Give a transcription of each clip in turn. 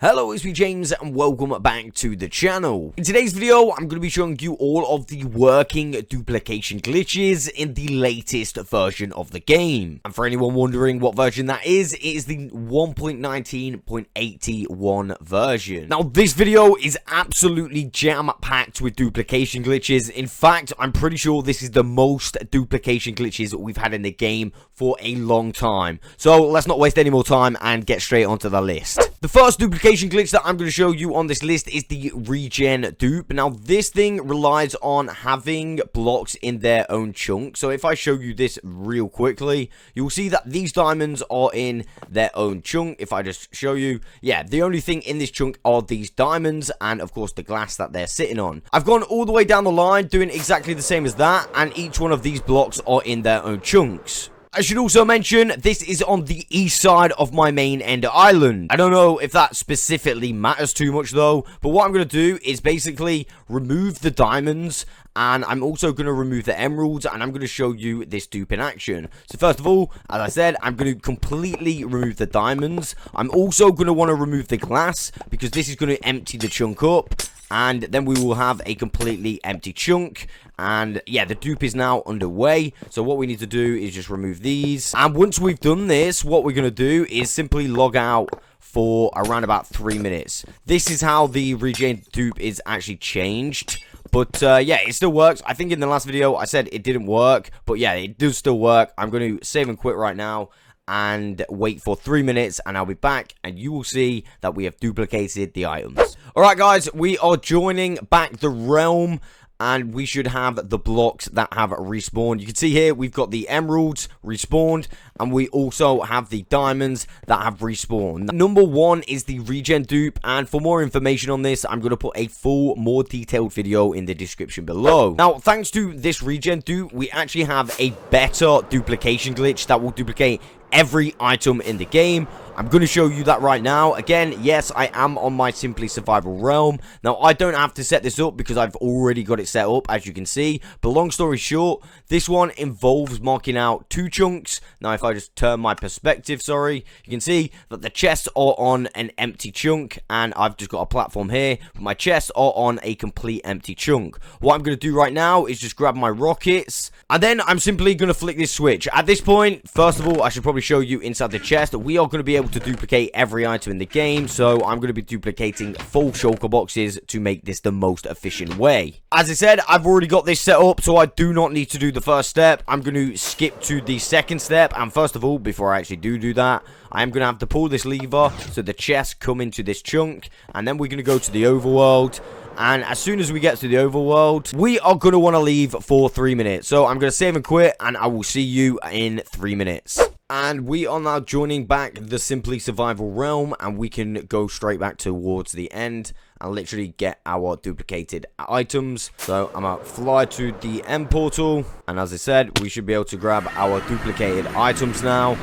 Hello, it's me James and welcome back to the channel. In today's video, I'm going to be showing you all of the working duplication glitches in the latest version of the game. And for anyone wondering what version that is, it is the 1.19.81 version. Now, this video is absolutely jam-packed with duplication glitches. In fact, I'm pretty sure this is the most duplication glitches we've had in the game for a long time. So, let's not waste any more time and get straight onto the list. The first duplication glitch that I'm going to show you on this list is the regen dupe. Now, this thing relies on having blocks in their own chunk. So, if I show you this real quickly, you'll see that these diamonds are in their own chunk. If I just show you, yeah, the only thing in this chunk are these diamonds and, of course, the glass that they're sitting on. I've gone all the way down the line doing exactly the same as that, and each one of these blocks are in their own chunks. I should also mention, this is on the east side of my main ender island. I don't know if that specifically matters too much though, but what I'm going to do is basically remove the diamonds, and I'm also going to remove the emeralds, and I'm going to show you this dupe in action. So first of all, as I said, I'm going to completely remove the diamonds. I'm also going to want to remove the glass, because this is going to empty the chunk up. And then we will have a completely empty chunk. And yeah, the dupe is now underway. So what we need to do is just remove these. And once we've done this, what we're going to do is simply log out for around about 3 minutes. This is how the regen dupe is actually changed. But yeah, it still works. I think in the last video I said it didn't work. But yeah, it does still work. I'm going to save and quit right now and wait for 3 minutes, and I'll be back, and you will see that we have duplicated the items. Alright guys, we are joining back the realm, and we should have the blocks that have respawned. You can see here, we've got the emeralds respawned, and we also have the diamonds that have respawned. Number one is the regen dupe, and for more information on this, I'm going to put a full, more detailed video in the description below. Now, thanks to this regen dupe, we actually have a better duplication glitch that will duplicate every item in the game. I'm going to show you that right now. Again, yes, I am on my Simply Survival realm. Now, I don't have to set this up because I've already got it set up, as you can see. But long story short, this one involves marking out 2 chunks. Now, if I just turn my perspective, you can see that the chests are on an empty chunk, and I've just got a platform here, but my chests are on a complete empty chunk. What I'm going to do right now is just grab my rockets, and then I'm simply going to flick this switch. At this point, first of all, I should probably show you inside the chest. We are going to be able to duplicate every item in the game, so I'm going to be duplicating full shulker boxes to make this the most efficient way. As I said, I've already got this set up, so I do not need to do the first step. I'm going to skip to the second step, and first of all, before I actually do that, I am going to have to pull this lever so the chests come into this chunk, and then we're going to go to the overworld. And as soon as we get to the overworld, we are going to want to leave for 3 minutes. So I'm going to save and quit, and I will see you in 3 minutes. And we are now joining back the Simply Survival realm, and we can go straight back towards the end and literally get our duplicated items. So I'm going to fly to the end portal, and as I said, we should be able to grab our duplicated items now.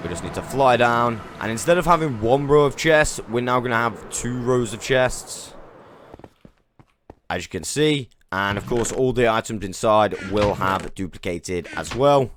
We just need to fly down, and instead of having 1 row of chests, we're now going to have 2 rows of chests, as you can see. And of course, all the items inside will have duplicated as well.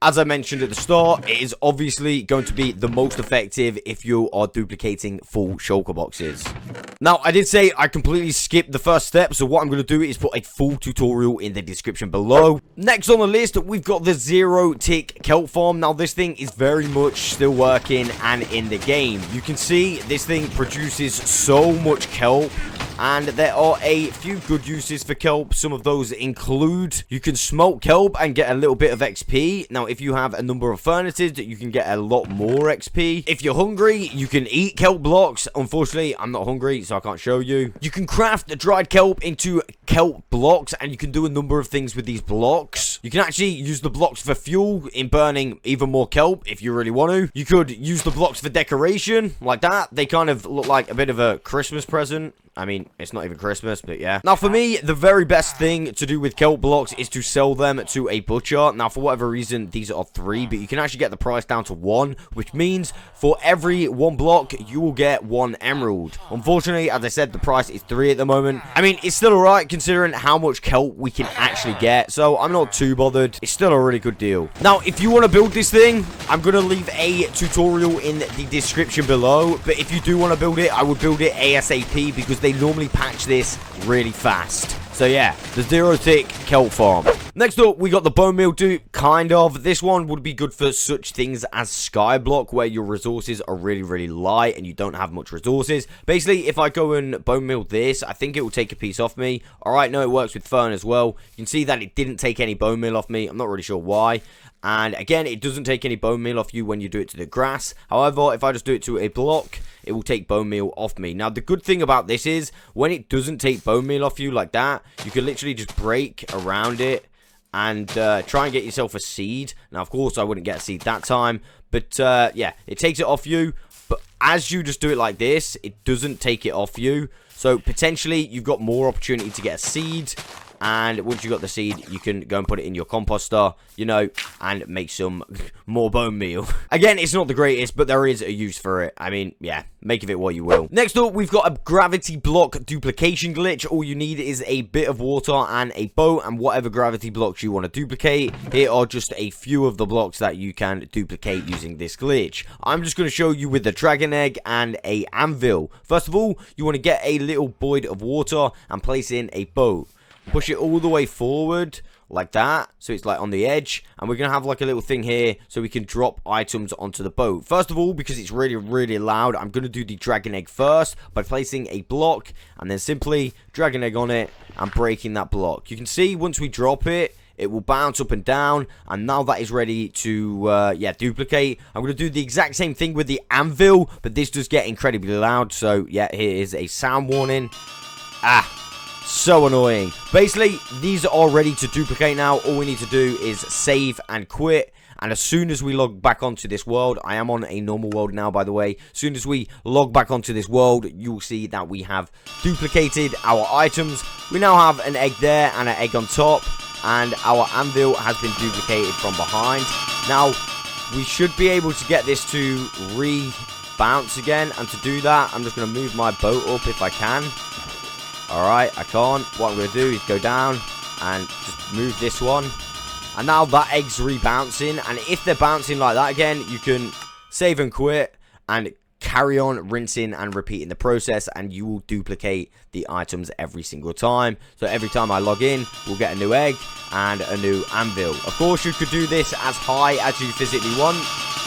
As I mentioned at the start, it is obviously going to be the most effective if you are duplicating full shulker boxes. Now, I did say I completely skipped the first step, so what I'm going to do is put a full tutorial in the description below. Next on the list, we've got the 0 tick kelp farm. Now, this thing is very much still working and in the game. You can see this thing produces so much kelp, and there are a few good uses for kelp. Some of those include you can smoke kelp and get a little bit of XP. Now, if you have a number of furnaces, you can get a lot more XP. If you're hungry, you can eat kelp blocks. Unfortunately, I'm not hungry, so I can't show you. You can craft dried kelp into kelp blocks, and you can do a number of things with these blocks. You can actually use the blocks for fuel in burning even more kelp if you really want to. You could use the blocks for decoration, like that. They kind of look like a bit of a Christmas present. I mean, it's not even Christmas, but yeah. Now, for me, the very best thing to do with kelp blocks is to sell them to a butcher. Now, for whatever reason, these are 3, but you can actually get the price down to 1, which means for every 1 block, you will get 1 emerald. Unfortunately, as I said, the price is 3 at the moment. I mean, it's still alright considering how much kelp we can actually get, so I'm not too bothered. It's still a really good deal. Now, if you want to build this thing, I'm going to leave a tutorial in the description below, but if you do want to build it, I would build it ASAP because they normally patch this really fast. So yeah, the 0-tick kelp farm. Next up, we got the bone meal dupe, kind of. This one would be good for such things as skyblock, where your resources are really light and you don't have much resources. Basically, if I go and bone meal this, I think it will take a piece off me. Alright, no, it works with fern as well. You can see that it didn't take any bone meal off me. I'm not really sure why. And again, it doesn't take any bone meal off you when you do it to the grass. However, if I just do it to a block, it will take bone meal off me. Now, the good thing about this is, when it doesn't take bone meal off you like that, you can literally just break around it and try and get yourself a seed. Now, of course, I wouldn't get a seed that time. But, yeah, it takes it off you. But as you just do it like this, it doesn't take it off you. So, potentially, you've got more opportunity to get a seed. And once you got the seed, you can go and put it in your composter, you know, and make some more bone meal. Again, it's not the greatest, but there is a use for it. I mean, yeah, make of it what you will. Next up, we've got a gravity block duplication glitch. All you need is a bit of water and a boat and whatever gravity blocks you want to duplicate. Here are just a few of the blocks that you can duplicate using this glitch. I'm just going to show you with the dragon egg and a anvil. First of all, you want to get a little void of water and place in a boat. Push it all the way forward like that, so it's like on the edge, and we're gonna have like a little thing here so we can drop items onto the boat. First of all, because it's really loud, I'm gonna do the dragon egg first by placing a block and then simply dragon egg on it and breaking that block. You can see once we drop it, it will bounce up and down, and now that is ready to yeah, duplicate. I'm going to do the exact same thing with the anvil, but this does get incredibly loud, so yeah, here is a sound warning. So annoying. Basically, these are ready to duplicate now. All we need to do is save and quit. And as soon as we log back onto this world, I am on a normal world now, by the way. As soon as we log back onto this world, you will see that we have duplicated our items. We now have an egg there and an egg on top. And our anvil has been duplicated from behind. Now, we should be able to get this to rebounce again. And to do that, I'm just going to move my boat up if I can. Alright, I can't. What I'm going to do is go down and just move this one. And now that egg's rebouncing. And if they're bouncing like that again, you can save and quit and carry on rinsing and repeating the process, and you will duplicate the items every single time. So every time I log in, we'll get a new egg and a new anvil. Of course, you could do this as high as you physically want,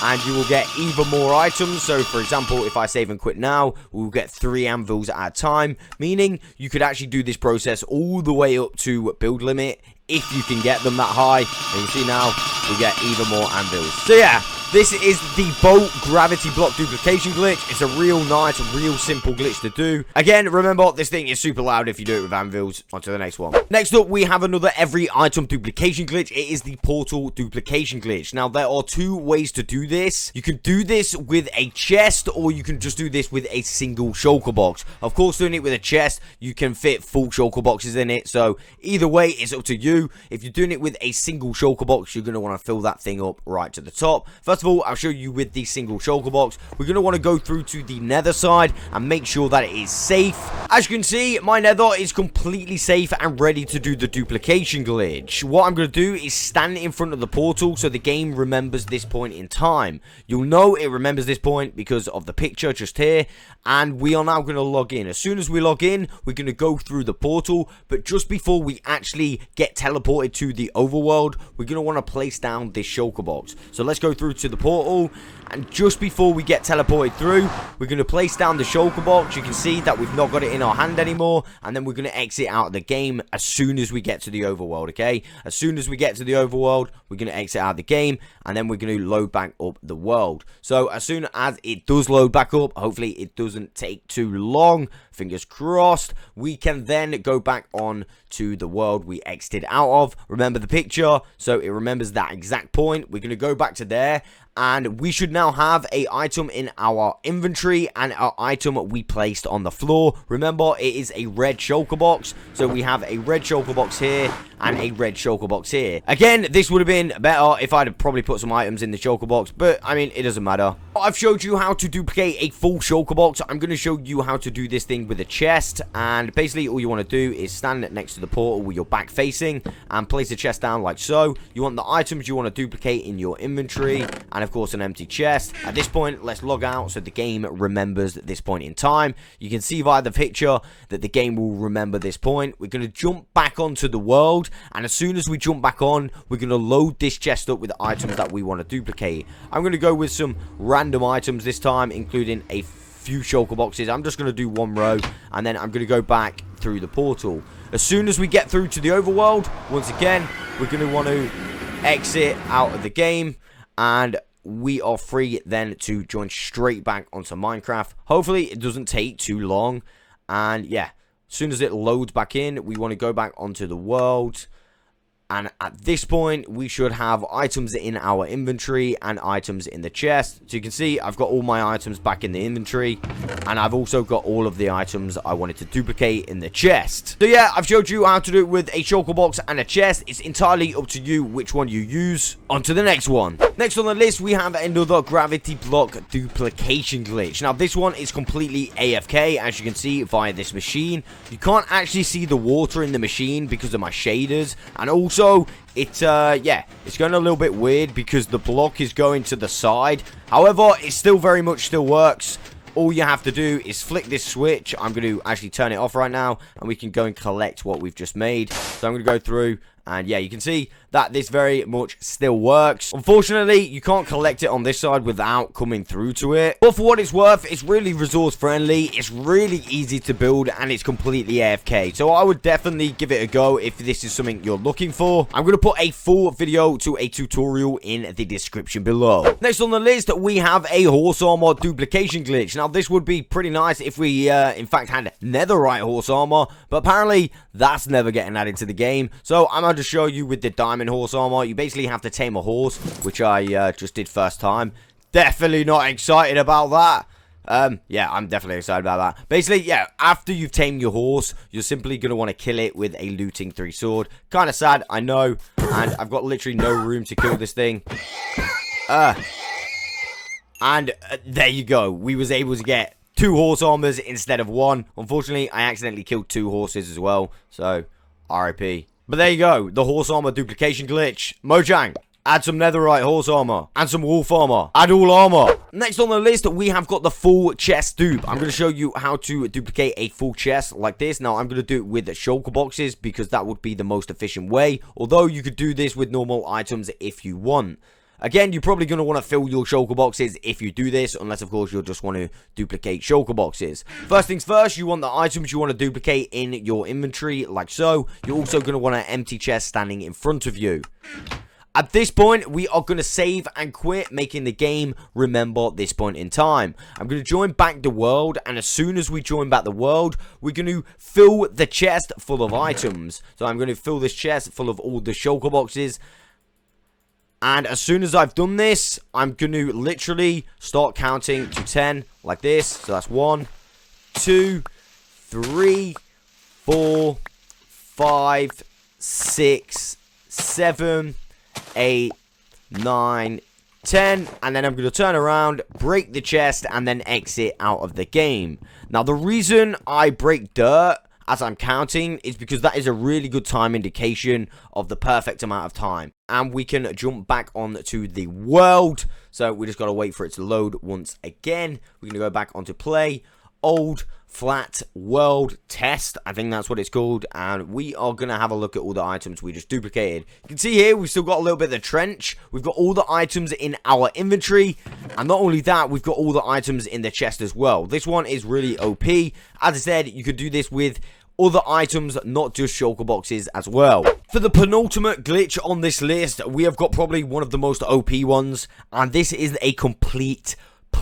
and you will get even more items. So for example, if I save and quit now, we'll get 3 anvils at a time, meaning you could actually do this process all the way up to build limit if you can get them that high. And you see now, we get even more anvils. So yeah, this is the boat gravity block duplication glitch. It's a real nice, real simple glitch to do. Again, remember, this thing is super loud if you do it with anvils. On to the next one. Next up, we have another every item duplication glitch. It is the portal duplication glitch. Now, there are 2 ways to do this. You can do this with a chest, or you can just do this with a single shulker box. Of course, doing it with a chest, you can fit full shulker boxes in it. So either way, it's up to you. If you're doing it with a single shulker box, you're going to want to fill that thing up right to the top. First of all, I'll show you with the single shulker box. We're going to want to go through to the nether side and make sure that it is safe. As you can see, my nether is completely safe and ready to do the duplication glitch. What I'm going to do is stand in front of the portal so the game remembers this point in time. You'll know it remembers this point because of the picture just here. And we are now going to log in. As soon as we log in, we're going to go through the portal. But just before we actually get teleported to the overworld, we're going to want to place down this shulker box. So let's go through to the portal. And just before we get teleported through, we're going to place down the shulker box. You can see that we've not got it in our hand anymore. And then we're going to exit out of the game as soon as we get to the overworld, okay? As soon as we get to the overworld, we're going to exit out of the game. And then we're going to load back up the world. So as soon as it does load back up, hopefully it doesn't take too long, fingers crossed, we can then go back on to the world we exited out of. Remember the picture, so it remembers that exact point. We're going to go back to there. And we should now have a item in our inventory and our item we placed on the floor. Remember, it is a red shulker box. So we have a red shulker box here and a red shulker box here. Again, this would have been better if I'd have probably put some items in the shulker box, but I mean, it doesn't matter. I've showed you how to duplicate a full shulker box. I'm going to show you how to do this thing with a chest, and basically all you want to do is stand next to the portal with your back facing and place the chest down like so. You want the items you want to duplicate in your inventory and of course an empty chest. At this point, let's log out so the game remembers this point in time. You can see via the picture that the game will remember this point. We're going to jump back onto the world, and as soon as we jump back on, we're going to load this chest up with the items that we want to duplicate. I'm going to go with some random items this time, including a few shulker boxes. I'm just going to do one row, and then I'm going to go back through the portal. As soon as we get through to the overworld, once again, we're going to want to exit out of the game, and we are free then to join straight back onto Minecraft. Hopefully it doesn't take too long, and yeah, as soon as it loads back in, we want to go back onto the world. And at this point, we should have items in our inventory and items in the chest. So you can see I've got all my items back in the inventory. And I've also got all of the items I wanted to duplicate in the chest. So yeah, I've showed you how to do it with a shulker box and a chest. It's entirely up to you which one you use. On to the next one. Next on the list, we have another gravity block duplication glitch. Now, this one is completely AFK, as you can see via this machine. You can't actually see the water in the machine because of my shaders. And also, it's going a little bit weird because the block is going to the side. However, it still very much still works. All you have to do is flick this switch. I'm going to actually turn it off right now, and we can go and collect what we've just made. So I'm going to go through, and yeah, you can see that this very much still works. Unfortunately, you can't collect it on this side without coming through to it. But for what it's worth, it's really resource friendly. It's really easy to build, and it's completely AFK. So I would definitely give it a go if this is something you're looking for. I'm going to put a full video to a tutorial in the description below. Next on the list, we have a horse armor duplication glitch. Now, this would be pretty nice if we, in fact, had netherite horse armor. But apparently, that's never getting added to the game. So I'm going to show you with the diamond horse armor. You basically have to tame a horse, which I just did first time. Definitely not excited about that. Yeah, I'm definitely excited about that. Basically, yeah, after you've tamed your horse, you're simply going to want to kill it with a looting 3 sword. Kind of sad, I know. And I've got literally no room to kill this thing. And there you go. We was able to get 2 horse armors instead of 1. Unfortunately, I accidentally killed 2 horses as well. So, RIP. But there you go. The horse armor duplication glitch. Mojang, add some netherite horse armor and some wolf armor. Add all armor. Next on the list, we have got the full chest dupe. I'm going to show you how to duplicate a full chest like this. Now, I'm going to do it with shulker boxes because that would be the most efficient way. Although, you could do this with normal items if you want. Again, you're probably going to want to fill your shulker boxes if you do this, unless, of course, you'll just want to duplicate shulker boxes. First things first, you want the items you want to duplicate in your inventory, like so. You're also going to want an empty chest standing in front of you. At this point, we are going to save and quit, making the game remember this point in time. I'm going to join back the world, and as soon as we join back the world, we're going to fill the chest full of items. So I'm going to fill this chest full of all the shulker boxes. And as soon as I've done this, I'm going to literally start counting to 10 like this. So that's 1, 2, 3, 4, 5, 6, 7, 8, 9, 10. And then I'm going to turn around, break the chest, and then exit out of the game. Now, the reason I break dirt as I'm counting is because that is a really good time indication of the perfect amount of time. And we can jump back on to the world. So we just got to wait for it to load once again. We're going to go back onto play, old, flat, world, test. I think that's what it's called. And we are going to have a look at all the items we just duplicated. You can see here, we've still got a little bit of the trench. We've got all the items in our inventory. And not only that, we've got all the items in the chest as well. This one is really OP. As I said, you could do this with other items, not just shulker boxes as well. For the penultimate glitch on this list, we have got probably one of the most OP ones, and this is a complete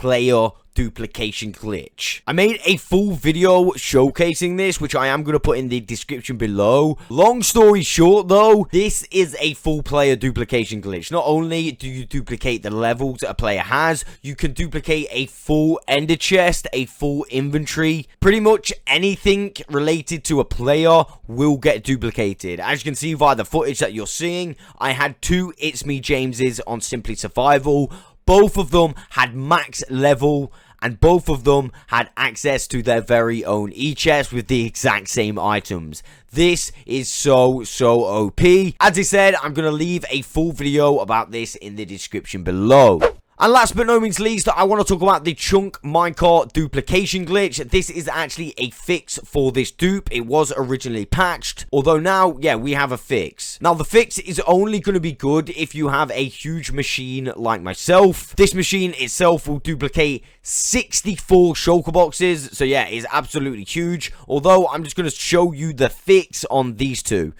player duplication glitch. I made a full video showcasing this, which I am going to put in the description below. Long story short though, this is a full player duplication glitch. Not only do you duplicate the levels a player has, you can duplicate a full ender chest, a full inventory. Pretty much anything related to a player will get duplicated. As you can see via the footage that you're seeing, I had 2 It's Me Jameses on Simply Survival. Both of them had max level, and both of them had access to their very own e-chest with the exact same items. This is so OP. As I said, I'm going to leave a full video about this in the description below. And last but no means least, I want to talk about the chunk minecart duplication glitch. This is actually a fix for this dupe. It was originally patched, although now, yeah, we have a fix. Now, the fix is only going to be good if you have a huge machine like myself. This machine itself will duplicate 64 shulker boxes, so yeah, it's absolutely huge. Although, I'm just going to show you the fix on these two.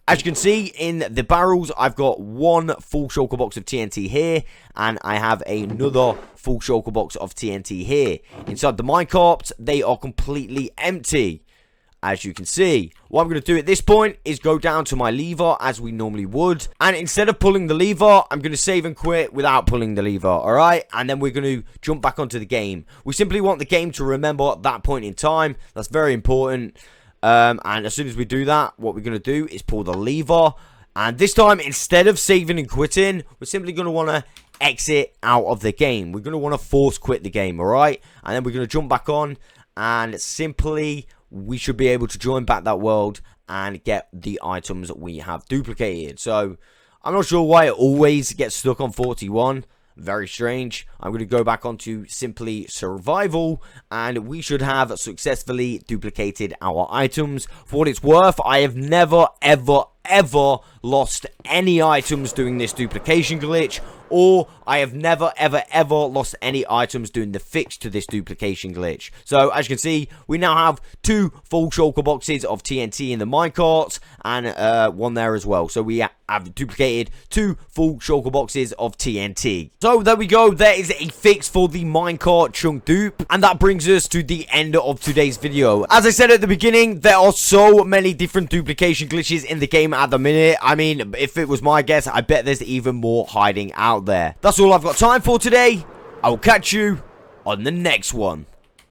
As you can see in the barrels, I've got 1 full shulker box of TNT here, and I have another full shulker box of TNT here. Inside the minecarts, they are completely empty, as you can see. What I'm going to do at this point is go down to my lever, as we normally would, and instead of pulling the lever, I'm going to save and quit without pulling the lever, alright? And then we're going to jump back onto the game. We simply want the game to remember at that point in time. That's very important. And as soon as we do that, what we're going to do is pull the lever. And this time, instead of saving and quitting, we're simply going to want to exit out of the game. We're going to want to force quit the game, alright? And then we're going to jump back on. And simply, we should be able to join back that world and get the items we have duplicated. So, I'm not sure why it always gets stuck on 41. Very strange. I'm going to go back onto Simply Survival, and we should have successfully duplicated our items. For what it's worth, I have never, ever lost any items doing this duplication glitch, or I have never, ever lost any items doing the fix to this duplication glitch. So, as you can see, we now have 2 full shulker boxes of TNT in the minecarts, and 1 there as well. So, we have duplicated 2 full shulker boxes of TNT. So, there we go. There is a fix for the minecart chunk dupe, and that brings us to the end of today's video. As I said at the beginning, there are so many different duplication glitches in the game at the minute. I mean, if it was my guess, I bet there's even more hiding out there. That's all I've got time for today. I'll catch you on the next one.